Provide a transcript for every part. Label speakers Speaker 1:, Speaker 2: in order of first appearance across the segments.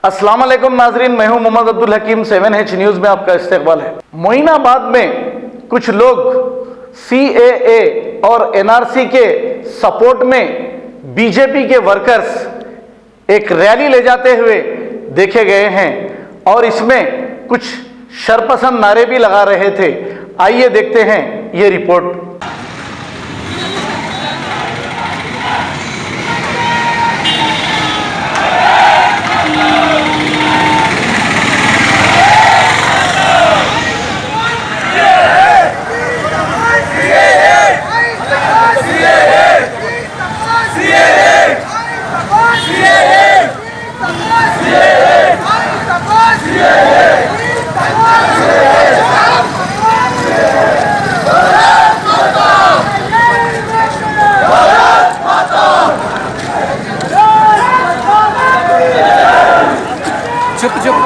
Speaker 1: अस्सलाम वालेकुम नाजरीन, मैं हूं मोहम्मद अब्दुल हकीम। 7H न्यूज़ में आपका इस्तकबाल है। मोइनाबाद में कुछ लोग CAA और NRC के सपोर्ट में बीजेपी के वर्कर्स एक रैली ले जाते हुए देखे गए हैं और इसमें कुछ शरपसंद नारे भी लगा रहे थे। आइए देखते हैं ये रिपोर्ट।
Speaker 2: चुप चुप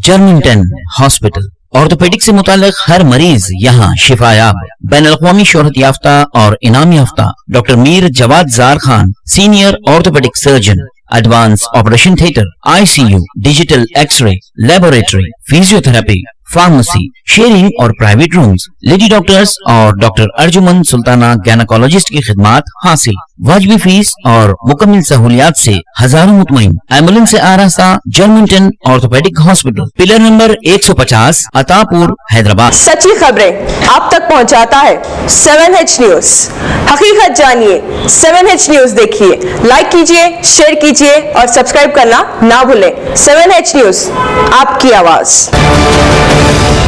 Speaker 3: जर्मिंगटन हॉस्पिटल ऑर्थोपेडिक से मुतालिक हर मरीज यहाँ शिफायाब। बैनुल-अक़वामी शोहरत याफ्ता और इनाम याफ्ता doctor Mir Jawad Jar Khan, senior orthopaedic surgeon, advance operation theatre, ICU, digital x-ray, laboratory, physiotherapy, pharmacy, sharing और प्राइवेट रूम्स, लेडी डॉक्टर्स और डॉक्टर अर्जुमन सुल्ताना गायनेकोलॉजिस्ट की खिदमात हासिल। वाजिबी फीस और मुकम्मल सहूलियात से हजारों मुतमईन। एम्बुलेंस से आरास्ता Jermington orthopaedic hospital, pillar number 150, Attapur, Hyderabad.
Speaker 4: सच्ची खबरें आप तक पहुंचाता है 7H न्यूज। हकीकत जानिए, 7H न्यूज देखिए, लाइक कीजिए, शेयर कीजिए और सब्सक्राइब करना ना भूलें। 7H न्यूज, आपकी आवाज।